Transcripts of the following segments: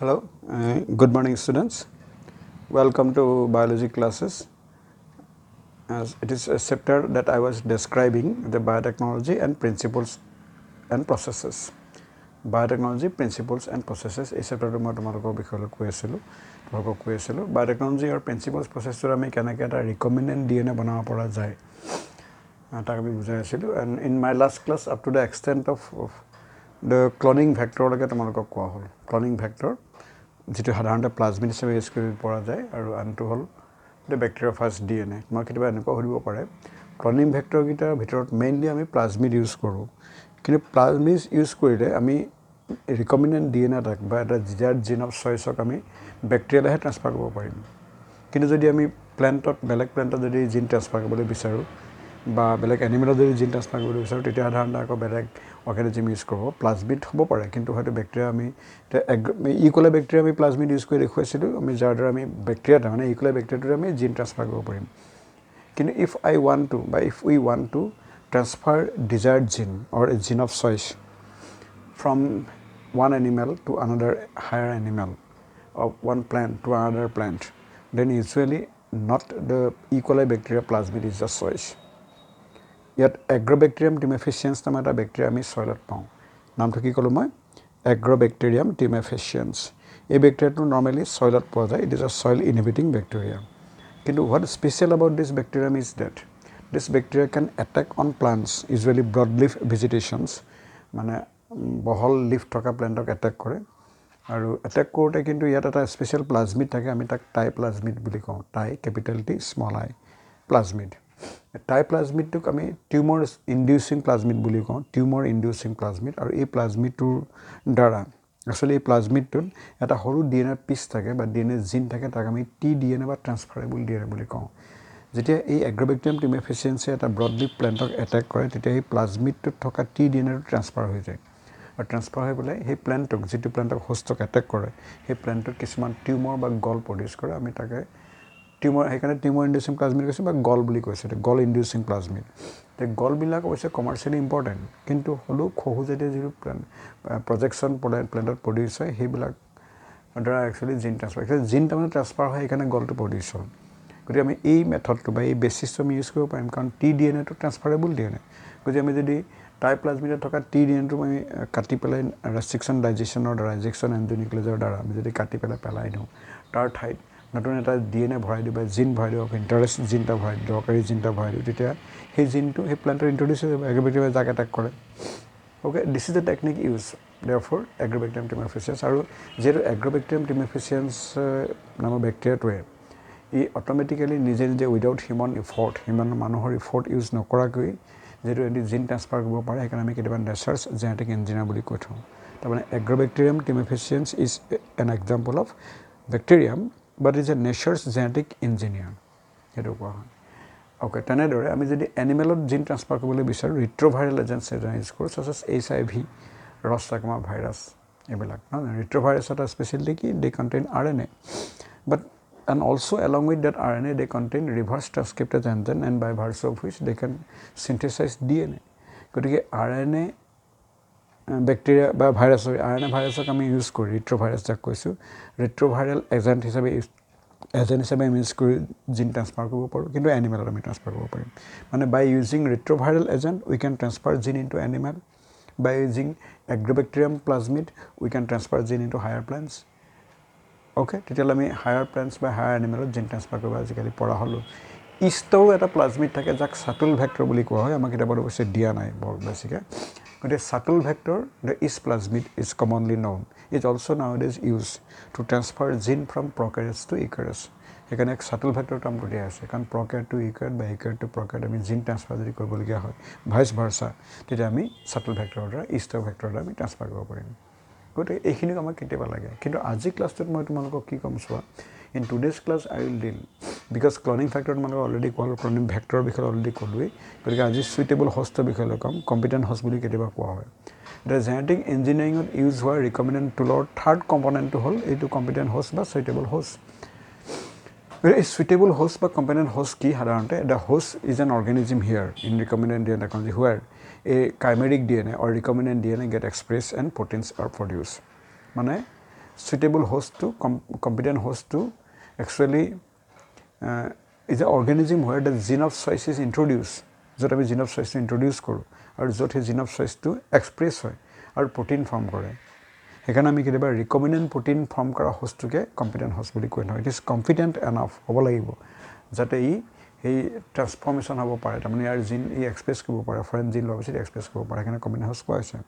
Hello, good morning students. Welcome to biology classes. As it is a chapter that I was describing the biotechnology and principles and processes. Biotechnology, principles and processes এই চেপ্টাৰটো মই তোমালোকৰ বিষয়ে কৈ আছিলোঁ biotechnology আৰু principles processৰ আমি কেনেকৈ এটা recombinant DNA বনাব পৰা যায় তাক আমি বুজাই আছিলোঁ and in my last class up to the extent of the cloning vector লৈকে তোমালোকক কোৱা হ'ল cloning vector যেটো সাধাৰণতে প্লাজমিড হিচাপে ইউজ কৰিব পৰা যায় আৰু আনটো হ'ল the bacteriophage DNA মই কেতিয়াবা এনেকুৱা কৰিব পাৰে cloning vector গিটাৰ ভিতৰত মেইনলি আমি প্লাজমিড ইউজ কৰোঁ কিন্তু প্লাজমিড ইউজ কৰিলে আমি recombinant DNA এটাক বা এটা desired gene of choice-ক আমি ব্যাকটেৰিয়ালৈহে ট্ৰান্সফাৰ কৰিব পাৰিম কিন্তু যদি আমি প্ল্যান্টত বেলেগ প্ল্যান্টত যদি জিন ট্ৰান্সফাৰ কৰিবলৈ বিচাৰোঁ বা বেলেগ এনিমেলত যদি জিন ট্ৰান্সফাৰ কৰিবলৈ বিচাৰোঁ তেতিয়া সাধাৰণতে আকৌ বেলেগ অৰ্গানিজম ইউজ কৰিব প্লাজমিড হ'ব পাৰে কিন্তু হয়তো ব্যাকটেৰিয়া আমি ইকোলাই ব্যাকটেৰিয়া আমি প্লাজমিড ইউজ কৰি দেখুৱাইছিলোঁ আমি যাৰ দ্বাৰা আমি ব্যাকটেৰিয়াটা মানে ইকোলাই ব্যাকটেৰিয়াটো আমি জিন ট্ৰান্সফাৰ কৰিব পাৰিম কিন্তু if we want to transfer desired gene or a gene of choice from one animal to another higher animal or one plant to another plant then usually not the E. coli bacteria plasmid is the choice. Yet Agrobacterium tumefaciens নামৰ এটা bacteria আমি সয়লত পাওঁ নামটো কি ক'লো মই Agrobacterium tumefaciens এই ব্যাকটেৰিয়াটো নৰমালি সয়লত পোৱা যায় it is a soil inhibiting bacteria কিন্তু what is special about this bacterium is that this bacteria can attack on plants usually broadleaf vegetations মানে বহল লিফ থকা প্ল্যান্টক অ্যাটাক কৰে আৰু অ্যাটাক কৰোতে কিন্তু ইয়াত এটা স্পেশাল প্লাজমিড থাকে আমি তাক টাই প্লাজমিড বুলি কওঁ টাই ক্যাপিটাল টি স্মল আই প্লাজমিড টাই প্লাজমিডটোক আমি টিউমাৰ ইনডিউসিং প্লাজমিড বুলি কওঁ টিউমাৰ ইনডিউসিং প্লাজমিড আৰু এই প্লাজমিডটোৰ দ্বাৰা আসলে এই প্লাজমিডটোত এটা সৰু ডিএনএ পিস থাকে বা ডিএনএ জিন থাকে তাক আমি টি ডিএনএ বা ট্ৰান্সফাৰেবল ডিএনএ বুলি কওঁ যেতিয়া এই Agrobacterium tumefaciense এটা ব্ৰডলি প্ল্যান্টক অ্যাটাক কৰে তেতিয়া এই প্লাজমিডটোত থকা টি ডিএনএটো ট্ৰান্সফাৰ হৈ যায় আৰু ট্ৰান্সফাৰ হৈ পেলাই সেই প্ল্যান্টক যেটো প্ল্যান্টক হোষ্টক অ্যাটাক কৰে সেই প্ল্যান্টত কিছুমান টিউমাৰ বা গল প্ৰডিউস কৰে আমি তাকে টিউমাৰ সেইকাৰণে টিউমাৰ ইনডিউসিং প্লাজমিড কৈছে বা গল বুলি কৈছে গল ইনডিউসিং প্লাজমিড তে গল বিলাক হৈছে কমাৰ্শিয়ালি ইম্পৰ্টেন্ট কিন্তু হলো খহু যেতে যিটো প্ৰজেকশন প্ল্যান্টত প্ৰডিউস হয় সেইবিলাক দ্বাৰা একচুয়ালি জিন ট্ৰান্সফাৰ জিন তাৰমানে ট্ৰান্সফাৰ হয় সেইকাৰণে গলটো প্ৰডিউস হয় গতিকে আমি এই মেথডটো বা এই বেসিসটো আমি ইউজ কৰিব পাৰিম কাৰণ টি ডিএনএ টো ট্ৰান্সফাৰেবল ডিএনএ গতিকে আমি যদি টাই প্লাজমিডত থকা টি ডিএনএটো আমি কাটি পেলাই ৰেস্ট্ৰিকশন ডাইজেশনৰ দ্বাৰা ইনজেকশন এন্ডোনিউক্লিয়াছৰ দ্বাৰা আমি যদি কাটি পেলাই দিওঁ তাৰ ঠাইত নতুন এটা ডিএনএ ভৰাই দিব জিন ভৰাই দিব ইন্টাৰেষ্ট জিনটা ভৰাই দিব দৰকাৰী জিনটা ভৰাই দিব তেতিয়া সেই জিনটো সেই প্ল্যান্টৰ ইন্ট্ৰোডিউস হৈ যাব Agrobacterium যাক এটাক কৰে okay this is the technique used therefore Agrobacterium tumefaciens আৰু যেটো Agrobacterium tumefaciens নামৰ ব্যাকটেৰিয়াটোৱে ই অটোমেটিক্যালি নিজে নিজে উইদাউট হিউম্যান এফৰ্ট হিউম্যান মানুহৰ এফৰ্ট ইউজ নকৰাকৈ যেটো এটি জিন ট্ৰান্সফাৰ কৰিব পাৰে সেইকাৰণে আমি কেতিয়াবা নেচাৰ্ছ জেনেটিক ইঞ্জিনিয়াৰ বুলি কৈ থওঁ তাৰমানে Agrobacterium tumefaciens is an example of bacterium but is a nature's genetic engineer এটো কোৱা হয় ওকে তেনেদৰে আমি যদি এনিমেলত জিন ট্ৰান্সফাৰ কৰিবলৈ বিচাৰো ৰিট্ৰোভাইৰাল এজেন্টছ ইউজ কৰোঁ such as HIV ৰস্টাকমা ভাইৰাছ এবিলাক ৰিট্ৰোভাইৰাছ এটা স্পেশালিটি কি they contain RNA but and also along with that RNA they contain reverse transcriptase enzyme and by virtue of which they can synthesize DNA গতিকে RNA bacteria বা virus RNA ভাইৰাছক আমি use কৰি ৰিট্ৰোভাইৰাছ যাক কৈছো ৰিট্ৰোভাইৰাল agent হিচাপে আমি ইউজ কৰি জিন ট্ৰান্সফাৰ কৰিব পাৰোঁ কিন্তু এনিমেলত আমি ট্ৰান্সফাৰ কৰিব পাৰিম মানে by using retroviral agent we can transfer gene into animal by using Agrobacterium plasmid we can transfer gene into higher plants okay তেতিয়া আমি হায়াৰ প্ল্যান্টস বা হায়াৰ এনিমেলত জিন ট্ৰান্সফাৰ কৰিব আজিকালি পঢ়া হলো ইষ্টৰো এটা প্লাজমিড থাকে যাক সাটল ভেক্টৰ বুলি কোৱা হয় আমাক এটা অৱশ্যে দিয়া নাই বৰ বেছিকে গতিকে subtle vector the is plasmid is commonly known is also nowadays used to transfer gene from prokaryotes to eukaryotes এখানে এক সাটল ভেক্টৰ টাৰ্মটো দিয়া আছে কাৰণ প্ৰকাৰিয়ট টু ইউকাৰিয়ট বা ইউকাৰিয়ট টু প্ৰকাৰিয়ট আমি জিন ট্ৰান্সফাৰ যদি কৰিবলগীয়া হয় ভাইস ভাৰ্সা তেতিয়া আমি সাটল ভেক্টৰৰ দ্বাৰা ইষ্টৰ ভেক্টৰৰ দ্বাৰা আমি ট্ৰান্সফাৰ কৰিব পাৰিম গতিকে এইখিনিক আমাক কেতিয়াবা লাগে কিন্তু আজি ক্লাছটোত মই তোমালোকক কি কম চোৱা in today's class I will deal because cloning factor তোমালোক অলৰেডি cloning vector বিষয়ে অলৰেডি ক'লোই গতিকে আজি suitable host বিষয়ে লকম competent host বুলি কেতিয়াবা কোৱা হয় the genetic engineering use হোৱা recombinant tool third component to হল এইটো competent host বা suitable host a suitable host বা competent host কি সাধাৰণতে the host is an organism here in recombinant DNA technology where a chimeric DNA or recombinant DNA get expressed and proteins are produced মানে suitable host to competent host to actually is an organism where the gene of choice is introduced. য'ত আমি gene of choice to introduce কৰোঁ আৰু য'ত সেই gene of choice to express হয় আৰু protein form কৰে সেইকাৰণে আমি কেতিয়াবা recombinant protein form কৰা hostটোকে competent host বুলি কৈ নয়. It is competent enough হ'ব লাগিব যাতে ই এই ট্ৰান্সফৰ্মেশ্যন হ'ব পাৰে তাৰমানে ইয়াৰ জিন ই এক্সপ্ৰেছ কৰিব পাৰে ফৰেন জিন লোৱাৰ পিছত এক্সপ্ৰেছ কৰিব পাৰে সেইকাৰণে কম্পিটেণ্ট হোষ্ট কোৱা হৈছে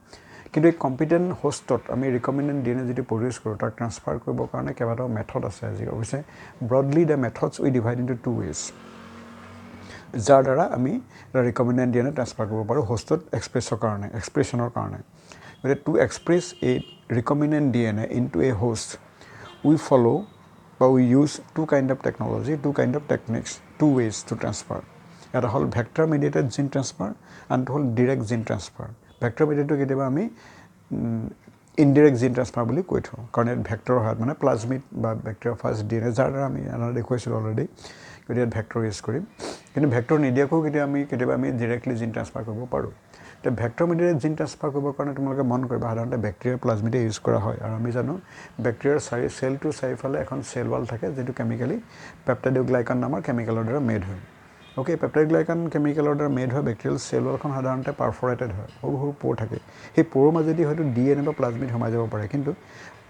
কিন্তু এই কম্পিটেণ্ট হোষ্টত আমি ৰিকমেণ্ডেড DNA যিটো প্ৰডিউচ কৰোঁ তাক ট্ৰান্সফাৰ কৰিবৰ কাৰণে কেইবাটাও মেথড আছে আজি অৱশ্যে broadly the methods we divide into 2 ways যাৰ দ্বাৰা আমি ৰিকমেণ্ডেড DNA ট্ৰান্সফাৰ কৰিব পাৰোঁ হোষ্টত এক্সপ্ৰেছনৰ কাৰণে গতিকে to express a recombinant DNA into a host we follow' but we use two kind of technology, two kind of techniques, two ways to transfer. Eta hol vector mediated gene transfer and hol direct gene transfer. Vector mediated keteba ami indirect gene transfer boli koi thau karon vector hat mane plasmid ba bacteriophage DNA jar ami ana dekhoisil already kodi vector use korim kintu vector nidia ko keteba ami directly gene transfer koribo paru the vector mediated gene transfer koribo karone tumaloke mon koriba sadarante bacteria plasmid use kora hoy aru ami jano bacteria cell to cell fale ekhon cell wall thake jetu chemically peptidoglycan namar chemical order made hoy okay peptidoglycan chemical order made hoy bacterial cell wall khon sadarante perforated hoy horu pore thake he pore majedi hoyto DNA ba plasmid homai jabo pare kintu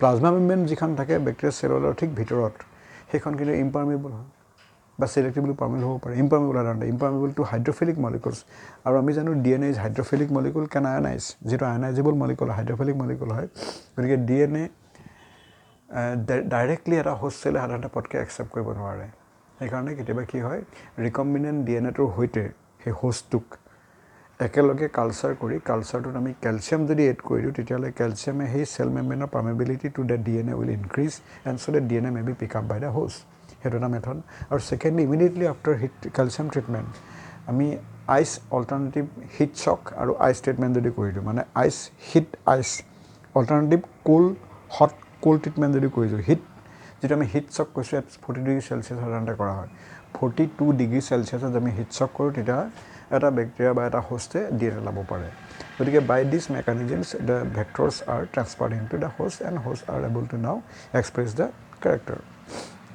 plasma membrane jikhon thake bacterial cell wall thik bhitorot hekhon kintu impermeable hoy বা selectively permeable হ'ব পাৰে impermeable to hydrophilic molecules আৰু আমি জানো DNA is hydrophilic molecule can ionize যেটো ionizable molecule hydrophilic molecule হয় গতিকে DNA directly এটা host cell সাধাৰণতে পটকে accept কৰিব নোৱাৰে এইকাৰণে কেতিয়াবা কি হয় recombinant DNA টোৰ হৈতে সেই হোষ্টটোক একেলগে কালচাৰ কৰি কালচাৰটোত আমি ক্যালসিয়াম যদি এড কৰি দিও তেতিয়ালে ক্যালসিয়ামে সেই cell মেমব্ৰেনৰ permeability to the DNA will increase and so the DNA may be picked up by the host heto na method or secondly immediately after calcium treatment ami ice alternative heat shock aru ice treatment jodi kori do mane ice heat ice alternative hot cold treatment jodi kori do heat যেটা আমি heat shock koisu at 40 degree celsius সাধাৰণতে কৰা হয় 42 degree celsius আমি heat shock কৰো তেতিয়া এটা bacteria বা এটা হোষ্টে DNA লাভ পাৰে গতিকে by these mechanisms the vectors are transferred into the host and host are able to now express the character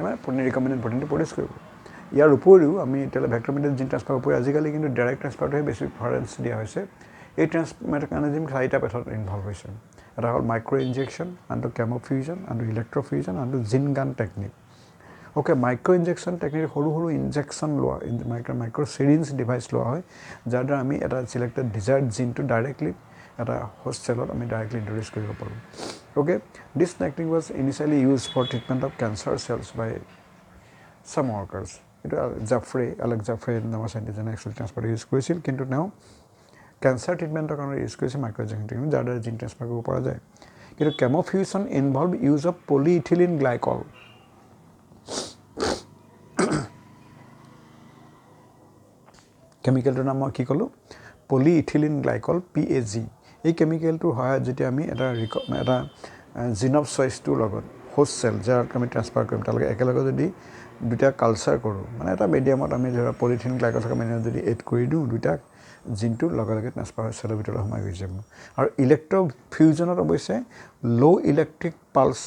মানে পনিৰ ৰিকমেণ্ডেড প্ৰটিনটো প্ৰডিউস কৰিব ইয়াৰ উপৰিও আমি তেলে ভেক্টৰ মিডিয়েটেড জিন ট্ৰান্সফাৰ উপৰি আজিকালি কিন্তু ডাইৰেক্ট ট্ৰান্সফাৰটোহে বেছি প্ৰিফাৰেন্স দিয়া হৈছে এই মেকানিজম চাৰিটা পেথত ইনভলভ হৈছে এটা হ'ল মাইক্ৰো ইনজেকশন আনটো কেমো ফিউজন আনটো ইলেক্ট্ৰফিউজন আনটো জিন গান technique okay micro injection technique সৰু ইনজেকশন লোৱা মাইক্ৰো সিৰিঞ্জ ডিভাইস লোৱা হয় যাৰ দ্বাৰা আমি এটা সিলেক্টেড ডিজায়াৰ্ড জিনটো ডাইৰেক্টলি এটা হোষ্ট চেলত আমি ডাইৰেক্টলি ইন্ট্ৰোডিউস কৰিব পাৰোঁ okay this technique was initially used for treatment of cancer cells by some workers it Alex Jaffrey naমৰ scientist actually transfer use কৰিছিল কিন্তু now cancer treatment কাৰণে use কৰিছে microinjection technique যাৰ দ্বাৰা gene transfer কৰিব পৰা যায় কিন্তু chemofusion involve use of polyethylene glycol chemicalটোৰ নাম কি কলো polyethylene glycol PAG এই কেমিক্যালটোৰ সহায়ত যেতিয়া আমি এটা জিন অফ চয়েসটোৰ লগত হোষ্ট সেল যাৰ আমি ট্ৰান্সফাৰ কৰিম তালকে একেলগে যদি দুটা কালচাৰ কৰো মানে এটা মিডিয়ামত আমি ধৰা পলিথিন গ্লাইকল থকা মানে যদি এড কৰি দিও দুটা জিনটো লগে ট্ৰান্সফাৰ হৈ সেলৰ ভিতৰত সোমাই গৈ যাব আৰু ইলেক্ট্ৰো ফিউজনত অৱশ্যে লো ইলেক্ট্ৰিক পালস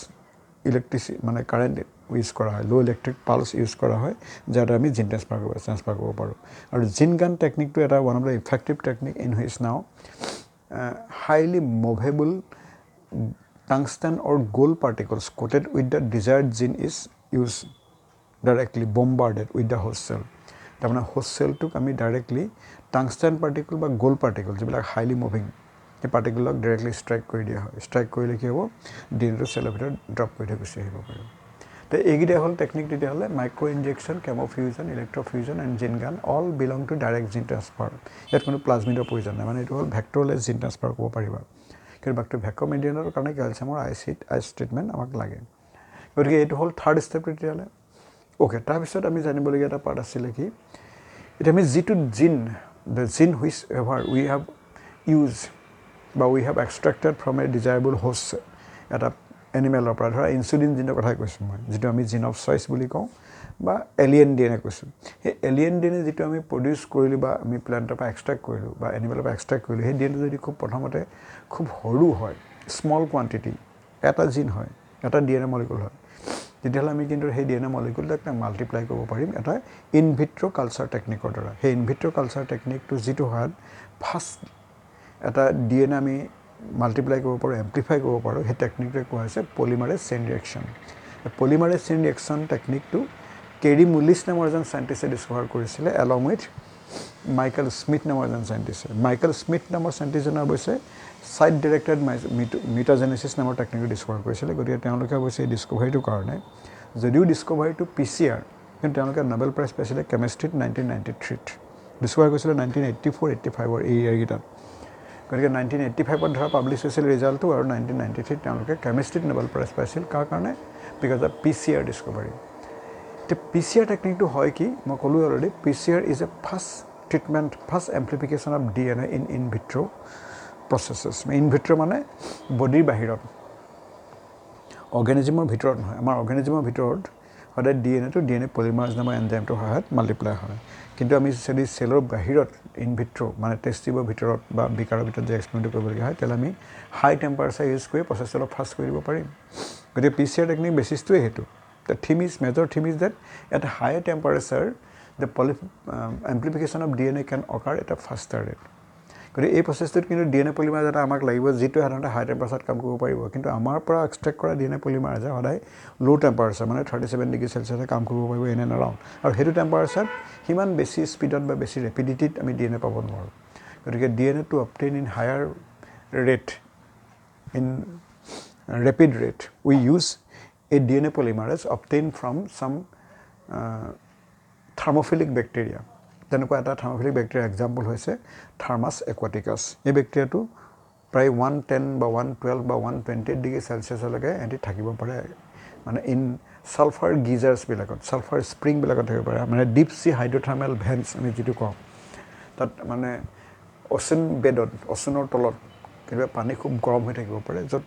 ইলেক্ট্ৰিসিটি মানে কাৰেন্ট ইউজ কৰা হয় লো ইলেক্ট্ৰিক পালস ইউজ কৰা হয় যাতে আমি জিন ট্ৰান্সফাৰ কৰিব পাৰো আৰু জিন গান টেকনিকটো এটা one of the effective technique in which নাও highly movable tungsten or gold particles coated with the desired gene is used directly bombarded with the host cell tamana host cell to ami directly tungsten particle ba gold particle jibla highly moving এই particle directly strike কৰি দিয়া হয় strike কৰিলে কি হ'ব DNA to cell ভিতৰত drop কৰি থৈ গুচি আহিব পাৰে তে এইগিটা হল টেকনিক দিতে হলে micro injection chemofusion electrofusion and gene gun all belong to direct gene transfer ইয়াত কোনো প্লাজমিডৰ প্ৰয়োজন নাই মানে এটো হল ভেক্টৰলেস জিন ট্ৰান্সফাৰ কৰিব পাৰিবা কিন্তু বাকটো ভেক্টৰ মিডিয়ানৰ কাৰণে ক্যালসিয়ামৰ আইচ ট্ৰিটমেন্ট আমাক লাগে গতিকে এটো হল থাৰ্ড ষ্টেপ তেতিয়ালে ওকে তাৰ পিছত আমি জানিবলগীয়া এটা পাৰ্ট আছিল কি এটা আমি জিটো জিন the gene which ever we have used but we have extracted from a desirable host এটা এনিমেলৰ পৰা ধৰা ইনসুলিন জিনৰ কথা কৈছো মই যেটো আমি জিন অফ চয়েস বুলি কওঁ বা এলিয়েন ডিএনএ কৈছো এই এলিয়েন ডিএনএ যেটো আমি প্ৰডিউস কৰিলো বা আমি প্লান্টৰ পৰা এক্সট্ৰাক্ট কৰিলো বা এনিমেলৰ পৰা এক্সট্ৰাক্ট কৰিলো সেই ডিএনএ যদি খুব প্ৰথমতে খুব সৰু হয় স্মল কোয়ান্টিটি এটা জিন হয় এটা DNA মলিকুল হয় তেতিয়াহ'লে আমি কিন্তু সেই DNA মলিকুলটাক মাল্টিপ্লাই কৰিব পাৰিম এটা ইন ভিট্ৰ' কালচাৰ টেকনিকৰ দ্বাৰা সেই ইন ভিট্ৰ' কালচাৰ টেকনিকটো যিটো হয় ফাৰ্ষ্ট এটা DNA আমি মাল্টিপ্লাই কৰিব পাৰোঁ এম্প্লিফাই কৰিব পাৰোঁ সেই টেকনিকটোৱে কোৱা হৈছে polymerase chain reaction polymerase chain reaction টেকনিকটো কেৰি মুলিছ নামৰ এজন চাইণ্টিষ্টে ডিছকভাৰ কৰিছিলে এলং উইথ মাইকেল স্মিথ নামৰ এজন চাইণ্টিষ্টে মাইকেল স্মিথ নামৰ চাইণ্টিষ্টজনে অৱশ্যে ছাইট ডিৰেক্টেড মিটাজেনেচিছ নামৰ টেকনিকটো ডিছকভাৰ কৰিছিলে গতিকে তেওঁলোকে অৱশ্যে এই ডিছকভাৰীটোৰ কাৰণে যদিও ডিছকভাৰীটো PCR কিন্তু তেওঁলোকে নোবেল প্ৰাইজ পাইছিলে কেমেষ্ট্ৰিত 1993ত ডিছকভাৰ কৰিছিলে 1984-85 এই ইয়াৰকেইটাত গতিকে 1985ত ধৰা পাব্লিছ হৈছিল ৰিজাল্টটো আৰু 1993 তেওঁলোকে কেমেষ্ট্ৰিত নোবেল প্ৰাইজ পাইছিল কাৰ কাৰণে বিকজ অফ PCR ডিছকভাৰী এতিয়া PCR টেকনিকটো হয় কি মই ক'লোঁ already PCR is a first treatment first amplification of DNA in vitro' processes in vitro' মানে বডিৰ বাহিৰত অৰ্গেনিজিমৰ ভিতৰত নহয় আমাৰ অৰ্গেনিজিমৰ ভিতৰত সদায় DNA পলিমাৰেজ নামৰ এনজাইমটোৰ সহায়ত মাল্টিপ্লাই হয় কিন্তু আমি যদি চেলৰ বাহিৰত ইন ভিট্ৰ' মানে টেষ্ট টিউবৰ ভিতৰত বা বিকাৰৰ ভিতৰত যে এক্সপেৰিমেণ্ট কৰিবলগীয়া হয় তেতিয়াহ'লে আমি হাই টেম্পাৰেচাৰ ইউজ কৰি প্ৰচেছটো অলপ ফাষ্ট কৰি দিব পাৰিম গতিকে PCR টেকনিক বেচিছটোৱে সেইটো The major theme is that at a higher temperature, the amplification of DNA can occur at a faster rate. Because this process is DNA polymerase that amak laibo jitu haranata high temperature kam koribo paribo kintu amar pora extract kora DNA polymerase hodai low temperature mane 37 degree celsius kam koribo paribo in and around aru hetu temperature himan besi speed ba besi rapidity ami DNA pabo noru gotike DNA to obtain in higher rate in rapid rate we use a DNA polymerase obtained from some thermophilic bacteria. তেনেকুৱা এটা thermophilic bacteria example হৈছে Thermus aquaticus. এই ব্যাকটেৰিয়াটো প্ৰায় 110 বা 112 বা 120 degree সেলসিয়াছলৈকে এটি থাকিব পাৰে মানে ইন সালফাৰ গিজাৰ্ছ বিলাকত সালফাৰ স্প্ৰিং বিলাকত থাকিব পাৰে মানে ডিপ সি হাইড্ৰথাৰ্মেল ভেন্টছ আমি যেটো কওঁ তাত মানে অচেন বেডত অচেনৰ তলত কিবা পানী খুব গৰম হৈ থাকিব পাৰে য'ত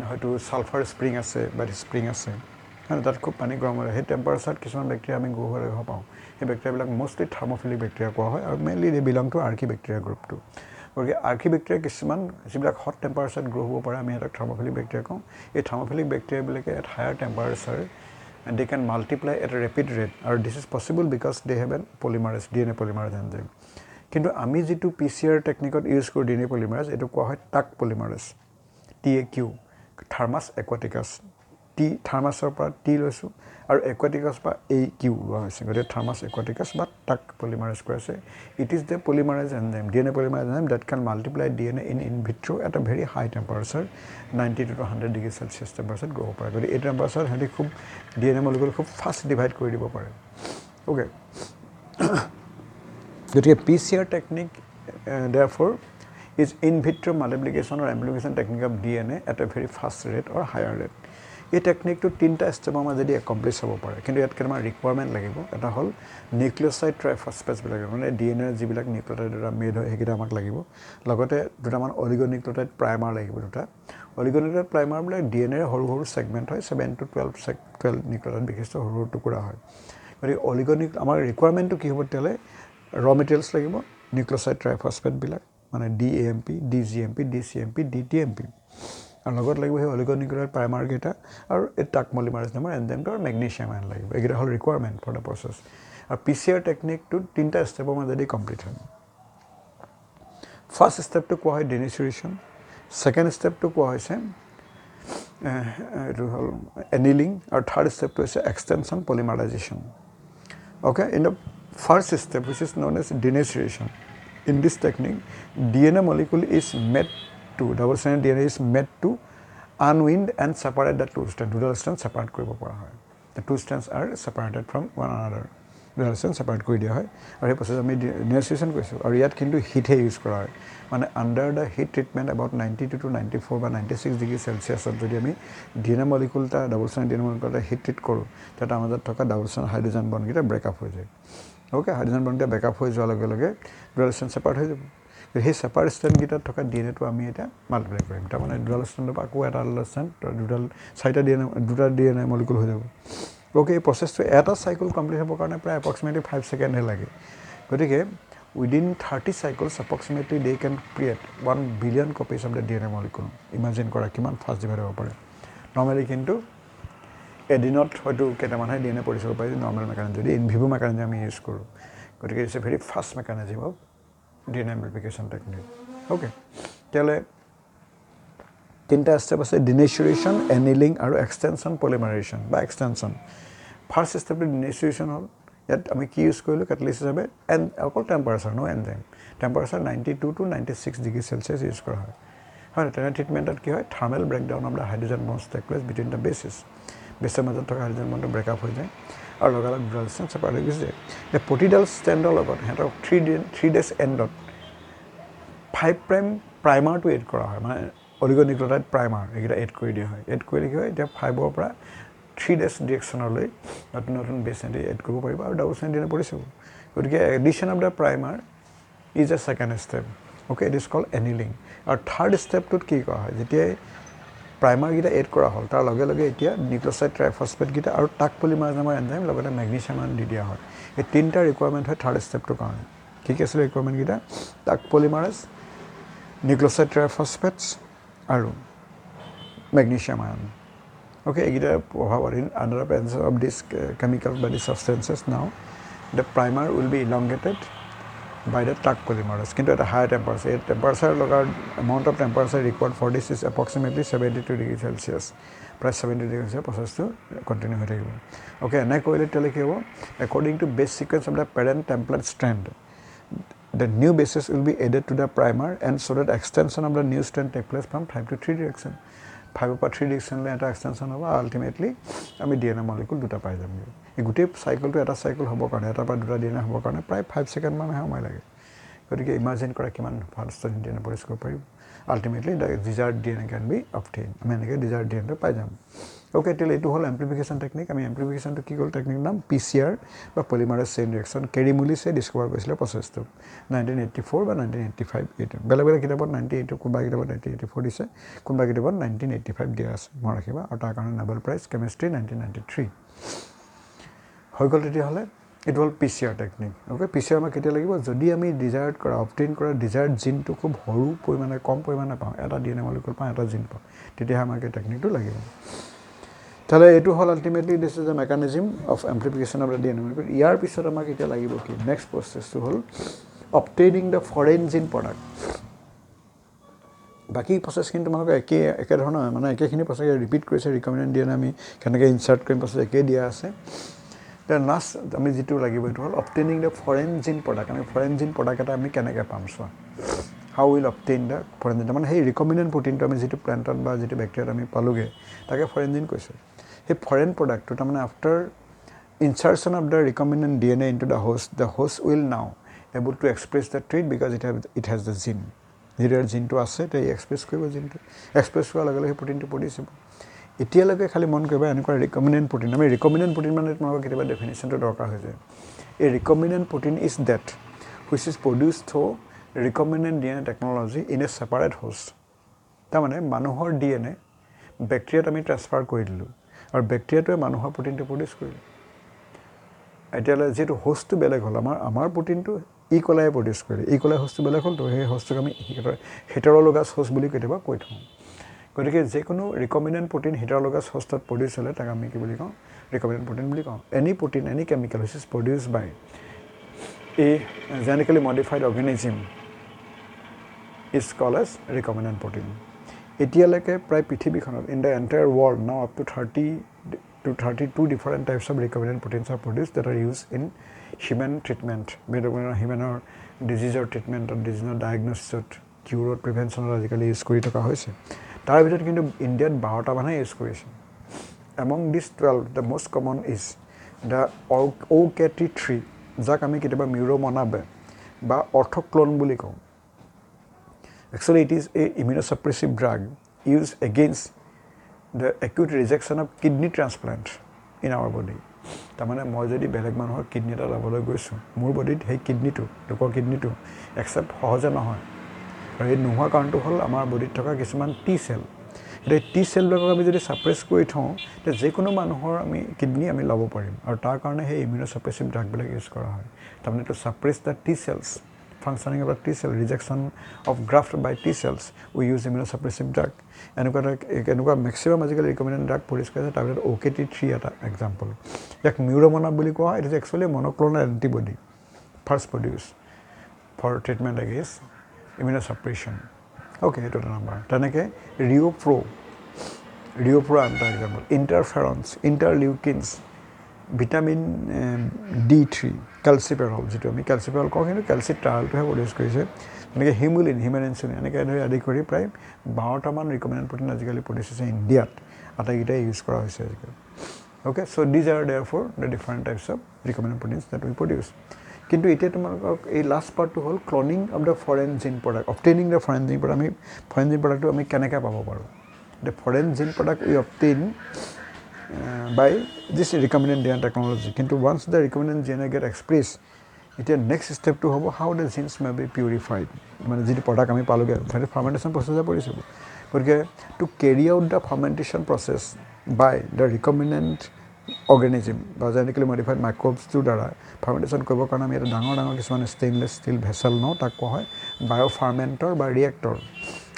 হয়তো সালফাৰ স্প্ৰিং আছে বা স্প্ৰিং আছে আৰু তাত খুব পানী গৰম হয় সেই টেম্পাৰেচাৰত কিছুমান ব্যাকটেৰিয়া আমি গ্ৰো হৈ পাওঁ সেই ব্যাকটেৰিয়াবিলাক মোষ্টলি থাৰ্মোফিলিক ব্যাকটেৰিয়া কোৱা হয় আৰু mainly they belong to archaebacteria গ্ৰুপটো গতিকে আৰ্কি ব্যাকটেৰিয়া কিছুমান যিবিলাক হট টেম্পাৰেচাৰত গ্ৰো হ'ব পাৰে আমি এটা থাৰ্মোফিলিক ব্যাকটেৰিয়া কওঁ এই থাৰ্মোফিলিক ব্যাকটেৰিয়াবিলাকে at higher temperature and they can multiply at a rapid rate or this is possible because they have a polymerase DNA polymerase enzyme কিন্তু আমি যেটো PCR টেকনিকত ইউজ কৰো DNA polymerase এটো কোৱা হয় টাক polymerase TAQ Thermus aquaticus T thermusৰ পৰা T লৈছো আৰু aquaticus পৰা AQ লোৱা হৈছে গতে Thermus aquaticus বা টাক polymerase কৈছে it is the polymerase enzyme DNA polymerase enzyme that can multiply DNA in vitro at a very high temperature 90 to 100 degree celsius temperature grow পাৰে গতে এই টেম্পাৰেচাৰ হেতি খুব DNA molecule খুব ফাষ্ট ডিভাইড কৰি দিব পাৰে ওকে গতিকে PCR technique therefore is in vitro multiplication or amplification technique of DNA at a very fast rate or higher rate. এই টেকনিকটো তিনটা স্টেপৰ মাজেদি একমপ্লিট হ'ব পাৰে কিন্তু ইয়াত কেনেমান ৰিকোয়াৰমেন্ট লাগিব এটা হল নিউক্লিওসাইড ট্ৰাইফসফেট লাগিব মানে DNA যিবিলাক নিউক্লিওটাইড দ্বাৰা মেড হয় হেকিটা আমাক লাগিব লগতে দুটামান অলিগোনিউক্লিওটাইড প্ৰাইমাৰ লাগিব দুটা অলিগোনিউক্লিওটাইড প্ৰাইমাৰ বিলাক DNA ৰ সৰু সৰু সেগমেন্ট হয় 7 to 12 নিউক্লিওটাইড বিশিষ্ট সৰু সৰু টুকুৰা হয় গতিকে অলিগোনিউক্লিওটাইড আমাৰ ৰিকোয়াৰমেন্টটো কি হ'ব তেলে ৰ মেটেৰিয়েলছ লাগিব নিউক্লিওসাইড ট্ৰাইফসফেট বিলাক মানে DAMP DGMP DCMP DTMP আৰু লগত লাগিব হে অলিগোনিউক্লিওটাইড প্ৰাইমাৰ গেটা আৰু এ টাক পলিমাৰেজ নামৰ এনজাইমটো আৰু মেগনেছিয়াম আয়ন লাগিব এগিটা হল ৰিকোয়াৰমেন্ট ফৰ দা প্ৰসেস আৰু PCR টেকনিকটো তিনটা স্টেপৰ মাজেদি কমপ্লিট হয় ফাৰ্স্ট স্টেপটো কোৱা হয় ডেনিচুৰেশ্যন সেকেন্ড স্টেপটো কোৱা হৈছে এটো হল এনিলিং আৰু থাৰ্ড স্টেপটো হৈছে extension পলিমাৰাইজেশ্যন okay in the first step which is known as denaturation in this technique DNA molecule is made to double stranded DNA is made to unwind and separate the two strands dual strands separate কৰিব পৰা হয় the two strands are separated from one another dual strands separate কৰি দিয়া হয় আৰু এই process আমি denaturation কৈছো আৰু ইয়াত কিন্তু হিট হে ইউজ কৰা হয় মানে under the heat treatment about 92 to 94 বা 96 ডিগ্ৰী সেলসিয়াছত যদি আমি DNA molecule টা double stranded DNA molecule টা হিট ট্ৰিট কৰো তেটা আমাদেৰ থকা double stranded হাইড্ৰোজেন বন্ড গিটা ব্ৰেক আপ হৈ যায় ওকে হাইড্ৰোজেন বন্ডটা ব্ৰেক আপ হৈ যোৱাৰ লগে লগে dual strand separate হৈ যাব এই সেপাৰেট স্ট্ৰেন্ড গিটা থকা DNA টো আমি এটা মাল্টিপ্লাই কৰিম তাৰ মানে dual strand পৰা আকৌ এটা strand দুডাল চাৰিটা দুটা DNA মলিকুল হৈ যাব ওকে এই প্ৰসেসটো এটা সাইকেল কমপ্লিট হ'ব কাৰণে প্ৰায় approximately 5 সেকেন্ড হে লাগে গতিকে within 30 cycles approximately they can create 1 billion copies of the DNA molecule imagine কৰা কিমান ফাষ্ট ডিভাইড হ'ব পাৰে নৰ্মেলি কিন্তু এদিনত হয়তো কেইটামানহে DNA পঢ়িব পাৰি নৰ্মেল মেকানিজম যদি ইন ভিভো মেকানিজম আমি ইউজ কৰোঁ গতিকে it's a very fast mechanism of DNA amplification technique okay তেতিয়াহ'লে তিনিটা ষ্টেপ আছে ডিনেচাৰেশ্যন এনিলিং আৰু এক্সটেনশ্যন পলিমাৰাইজেশ্যন বা এক্সটেনশ্যন ফাৰ্ষ্ট ষ্টেপটো ডিনেচাৰেশ্যন হ'ল ইয়াত আমি কি ইউজ কৰিলোঁ কেটালিষ্ট হিচাপে অকল টেম্পাৰেচাৰ ন enzyme temperature 92 to 96 degree Celsius use কৰা হয় হয় তেনে ট্ৰিটমেণ্টত কি হয় thermal breakdown of the hydrogen bonds take place between the bases বেছৰ মাজত থকা হাইড্ৰজেন বণ্ডটো ব্ৰেকআপ হৈ যায় আৰু লগালগ দুডাল ষ্টেণ্ড ছেপাৰেট হৈ গুচি যায় প্ৰতিডাল ষ্টেণ্ডৰ লগত সিহঁতক 3 days এণ্ডত 5' প্ৰাইমাৰটো এড কৰা হয় মানে অলিগোনিউক্লিঅটাইড প্ৰাইমাৰ এইকেইটা এড কৰি দিয়া হয় এড কৰিলে কি হয় এতিয়া 5ৰ পৰা 3 days ডিৰেকশ্যনলৈ নতুন নতুন বেছ এড কৰিব পাৰিব আৰু ডাবল ষ্টেণ্ড DNA পৰিছে গতিকে addition of the primer is a second step okay it is called annealing আৰু থাৰ্ড ষ্টেপটোত কি কৰা হয় যেতিয়াই প্ৰাইমাৰকেইটা এড কৰা হ'ল তাৰ লগে লগে এতিয়া নিউক্লিঅছাইড ট্ৰাইফছফেটকেইটা আৰু টাক পলিমাৰাজ নামৰ এনজাইম লগতে মেগনেছিয়াম আয়ন দি দিয়া হয় এই তিনিটা ৰিকুৱাৰমেণ্ট হয় থাৰ্ড ষ্টেপটোৰ কাৰণে কি কি আছিলে ৰিকুৱাৰমেণ্টকেইটা টাক পলিমাৰাজ নিউক্লিঅছাইড ট্ৰাইফছফেটছ আৰু মেগনেছিয়াম আয়ন অ'কে এইকেইটা প্ৰভাৱ under the presence of this chemicals বা this substances now the primer will be elongated by the Tuck polymerase কিন্তু এটা হাই টেম্পাৰেচাৰ এই টেম্পাৰেচাৰ লগাৰ amount of temperature required for this is approximately 72 degree Celsius প্ৰায় 70 degree Celsius প্ৰচেছটো continue হৈ থাকিব okay এনে কৰিলে তেতিয়াহ'লে কি হ'ব একৰ্ডিং টু বেছ sequence of the parent template strand the new bases will be added to the primer and so that extension of the new strand take place from 5 to 3 direction 5 পৰা 3 directionলৈ এটা extension হ'ব ultimately আমি DNA molecule দুটা পাই যামগৈ এই গোটেই চাইকেলটো এটা চাইকেল হ'বৰ কাৰণে এটা পৰা দুটা DNA হ'বৰ কাৰণে প্ৰায় 5 ছেকেণ্ড মান সময় লাগে গতিকে ইমাজিন কৰা কিমান ফাষ্ট DNA পৰিষ্ কৰিব পাৰিব ultimately the desired DNA can be obtained আমি এনেকৈ desired DNA পাই যাম অ'কে তেতিয়াহ'লে এইটো হ'ল এম্প্লিফিকেশ্যন টেকনিক আমি এম্প্লিফিকেশ্যনটো কি ক'ল টেকনিক নাম PCR বা পলিমাৰেজ চেইন ৰিয়েকশ্যন কেৰিমুলিছে ডিছকভাৰ কৰিছিলে প্ৰচেছটো 1984 বা 1985 এইটো বেলেগ বেলেগ কিতাপত 98 কোনোবা কিতাপত 1984 দিছে কোনোবা কিতাপত 1985 দিয়া আছে মনত ৰাখিবা আৰু তাৰ কাৰণে নোবেল প্ৰাইজ কেমিষ্ট্ৰি 1993 হৈ গ'ল তেতিয়াহ'লে ইট হ'ল PCR টেকনিক অ'কে PCR আমাক কেতিয়া লাগিব যদি আমি ডিজায়াৰ্ড কৰা অবটেইন কৰা ডিজায়াৰ্ড জিনটো খুব সৰু পৰিমাণে কম পৰিমাণে পাওঁ এটা DNA মলিকুল পাওঁ এটা জিন পাওঁ তেতিয়াহে আমাক এই টেকনিকটো লাগিব তাহলে এইটো হ'ল ultimately this is a mechanism of amplification of the DNA molecule ইয়াৰ পিছত আমাক এতিয়া লাগিব কি নেক্সট প্ৰচেছটো হ'ল obtaining the foreign gene product বাকী প্ৰচেছখিনি তোমালোকে একে ধৰণৰ মানে একেখিনি প্ৰচেছ ৰিপিট কৰিছে ৰিকমেণ্ডেড DNA আমি কেনেকৈ ইনচাৰ্ট কৰিম প্ৰচেছ একে দিয়া আছে দ্য লাষ্ট আমি যিটো লাগিব এইটো হ'ল obtaining the foreign gene product আমি ফৰেন জিন প্ৰডাক্ট এটা আমি কেনেকৈ পাম চোৱা how will obtain the foreign gene মানে সেই ৰিকমেণ্ডেড প্ৰটিনটো আমি যিটো প্লেণ্টত বা যিটো বেক্টেৰিয়াত আমি পালোগৈ তাকে ফৰেন জিন কৈছে সেই ফৰেন প্ৰডাক্টটো তাৰমানে after insertion of the recombinant DNA into the host will now able to express the trait because it has the gene যিটো জিনটো আছে তেওঁ এক্সপ্ৰেছ কৰিব জিনটো এক্সপ্ৰেছ কৰাৰ লগে লগে সেই প্ৰটিনটো প্ৰডিউচ হ'ব এতিয়ালৈকে খালি মন কৰিবা এনেকুৱা ৰিকমেণ্ডেড প্ৰটিন আমি ৰিকমেণ্ডেড প্ৰটিন মানে তোমালোকৰ কেতিয়াবা ডেফিনেশ্যনটো দৰকাৰ হৈ যায় এই recombinant protein is that which is produced through recombinant DNA technology in a separate host তাৰমানে মানুহৰ DNA বেক্টেৰিয়াত আমি ট্ৰান্সফাৰ কৰি দিলোঁ আৰু বেক্টেৰিয়াটোৱে মানুহৰ প্ৰটিনটো প্ৰডিউচ কৰিলে এতিয়ালৈ যিটো হোষ্টটো বেলেগ হ'ল আমাৰ প্ৰটিনটো ইকলাই প্ৰডিউচ কৰিলে ইকলাই হোষ্টটো বেলেগ হ'ল তো সেই হোষ্টটোক আমি হেটাৰলগাছ হোষ্ট বুলি কেতিয়াবা কৈ থওঁ গতিকে যিকোনো ৰিকমেণ্ডেড প্ৰটিন হেটাৰলগাছ হোষ্টত প্ৰডিউচ হ'লে তাক আমি কি বুলি কওঁ ৰিকমেণ্ডেড প্ৰটিন বুলি কওঁ any protein any chemical which is produce by a genetically modified organism is called as recombinant protein এতিয়ালৈকে প্ৰায় পৃথিৱীখনত in the entire world now up to 32 different types of recombinant proteins are produce that are use in human treatment হিউমেনৰ ডিজিজৰ ট্ৰিটমেণ্টত ডিজিজৰ ডায়েগন'চিছত কিউৰত প্ৰিভেনশ্যনত আজিকালি ইউজ কৰি থকা হৈছে তাৰ ভিতৰত কিন্তু ইণ্ডিয়াত 12টা মানুহে ইউজ কৰিছে among this 12 the most common is the OKT3 যাক আমি কেতিয়াবা মিউৰোমনাবে বা অৰ্থক্লন বুলি কওঁ Actually, it is a immunosuppressive drug used against the acute rejection of kidney transplant in our body. তাৰমানে মই যদি বেলেগ মানুহৰ কিডনি এটা ল'বলৈ গৈছোঁ মোৰ বডিত সেই কিডনিটো লোকৰ কিডনিটো একচেপ্ট সহজে নহয় আৰু এই নোহোৱা কাৰণটো হ'ল আমাৰ বডিত থকা কিছুমান টি চেল এতিয়া টি চেলবিলাকক আমি যদি ছাপ্ৰেছ কৰি থওঁ তেতিয়া যিকোনো মানুহৰ আমি কিডনি আমি ল'ব পাৰিম আৰু তাৰ কাৰণে সেই ইমিউনোছাপ্ৰেছিভ ড্ৰাগবিলাক ইউজ কৰা হয় তাৰমানে to suppress the T cells functioning of the T cell, rejection of graft by T cells, we use immunosuppressive drug. And maximum recommended drug police OKT3 example. Like Muromonab, it is actually a monoclonal antibody first produced for treatment against immunosuppression. Okay, it is a number. Then Riopro example, interferons, interleukins, vitamin D3, calciferol, calciferol calcitriol to have produced humulin, human insulin, and adequate prime, Baotaman recommended protein produced in India. Use okay, so these are therefore the different types of recombinant proteins that we produce. Kintu a last part to whole cloning of the foreign gene product, obtaining the foreign gene product, to make kanaka papa. The foreign gene product we obtain by this recombinant DNA technology. Kintu once the recombinant DNA get expressed, it is next step to how the genes may be purified. The product we get fermentation process. To carry out the fermentation process by the recombinant organism, genetically modified microbes to the fermentation kobo karone ami eta dangor kisman stainless steel vessel no tak ko hoy biofermenter ba reactor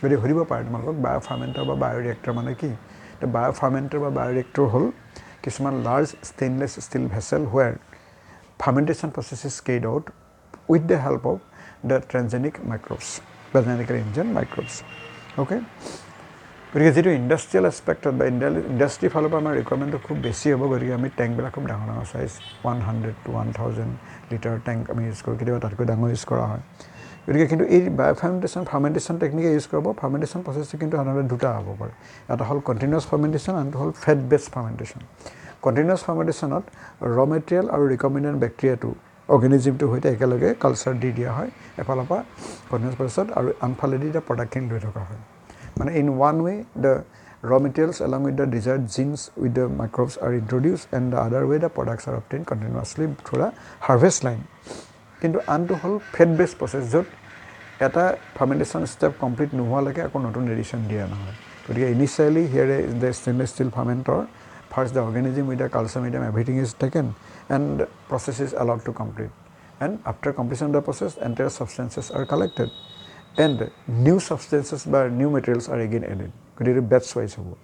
godi horibo pare tumalok biofermenter ba bioreactor mane ki the biofermenter ba bioreactor hol kisman large stainless steel vessel where fermentation process is carried out with the help of the transgenic microbes, genetically engineered microbes. Okay, because it is industrial aspect by industry follow up requirement to खूब बेसी होगा करिए हमें tank बिला खूब डांगना size 100 to 1000 liter tank हमें use करो किधर तार को डांगो use करा है करिए किंतु ये fermentation technique use करो fermentation process से किंतु हमारे दूटा आबो पर या तो whole continuous fermentation and whole fat based fermentation. Continuous fermentation not raw material और recombinant bacteria to organism to होते एक लगे culture दी दिया है एफालपा continuous process और unfallen दी product किन लोग रखा है. In one way, the raw materials along with the desired genes with the microbes are introduced, and the other way the products are obtained continuously through the harvest line. Kintu antu whole fat-based process jot eta fermentation step complete nohoa lage ako notun addition dia na hoy. Initially here is the stainless steel fermenter. First the organism with the calcium medium everything is taken and the process is allowed to complete. And after completion of the process, entire substances are collected. And new substances by new materials are again added. Could you batch wise hobo?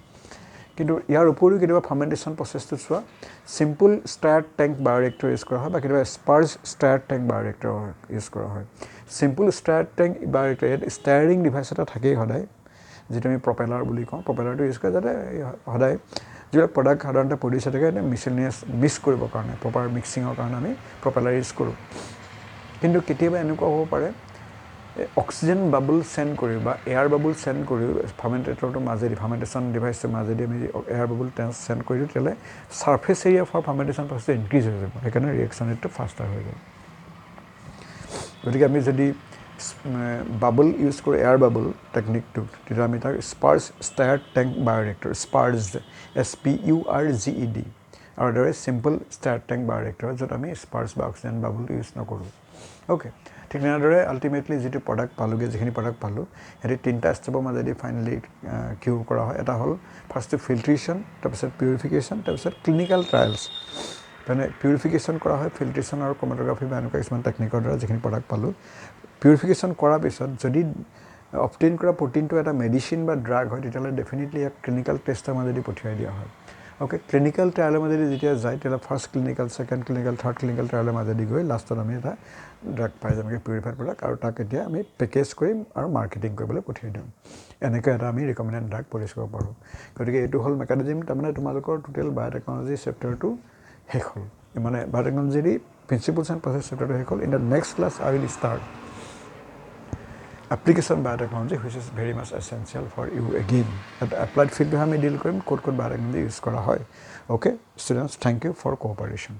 Kintu yar upori kiba fermentation process to swa simple stirred tank bioreactor use kora hoy ba kiba sparge stirred tank bioreactor use kora hoy. Simple stirred tank bioreactor stirring device eta thake hodai jeto ami propeller buli ko propeller to use kora jate hodai jira product hadarante produce thake miscellaneous mix koribo karone proper mixing or karone ami propeller use koru. Kintu ketiaba enuko hobo pare oxygen bubble send kori ba air bubble send kori fermentator to mazedi fermentation device to mazedi ami air bubble send kori tele surface area for fermentation process increase hoye jabo ekane reaction rate faster hoye jabo gotike ami jodi bubble use kori air bubble technique to tira ami tar sparge stirred tank bioreactor sparged SPURGED or otherwise simple stirred tank bioreactor jot ami sparge ba oxygen bubble use na koru. Okay, ঠিক নাদৰে ultimately যেটো product পালোগে যেখিনি product পালো হেৰি তিনটা ষ্টেপৰ মাজেদি finally Q কৰা হয় এটা হল first ফিল্ট্ৰেশন তাৰপিছত পিউৰিফিকেশন তাৰপিছত ক্লিনিক্যাল ট্ৰায়ালস মানে পিউৰিফিকেশন কৰা হয় ফিল্ট্ৰেশন আৰু ক্ৰোমাটোগ্ৰাফি বা এনেকুৱা কিছুমান টেকনিকৰ দ্বাৰা যেখিনি প্ৰডাক্ট পালো পিউৰিফিকেশন কৰাৰ পিছত যদি অবটেইন কৰা প্ৰটিনটো এটা মেডিসিন বা ড্ৰাগ হয় তেতিয়ালে ডেফিনেটলি এক ক্লিনিক্যাল টেষ্টৰ মাজেদি পঠিয়াই দিয়া হয়. Okay, clinical trial মাজেদি যেতিয়া যায় তেলা first clinical second clinical third clinical ট্ৰায়ালৰ মাজেদি গৈ লাষ্টত আমি এটা ড্ৰাগ পাই যামগে পিউৰিফাইড প্ৰডাক্ট আৰু তাক এতিয়া আমি পেকেজ কৰিম আৰু মাৰ্কেটিং কৰিবলৈ পঠিয়াই দিম এনেকৈ এটা আমি ৰিকমেন্ডেড ড্ৰাগ পলিচ কৰিব পাৰো. গতিকে এটো হল মেকানিজম তাৰমানে তোমালোকৰ টোটাল বায়োটেকনলজি চেপ্টাৰটো শেষ হল মানে বায়োটেকনলজি প্ৰিন্সিপলছ এণ্ড প্ৰসেছ চেপ্টাৰটো শেষ হল. In the next class I will start application biotechnology which is very much essential for you again at applied field hame deal korim code biotechnology use kora hoy. Okay students, thank you for cooperation.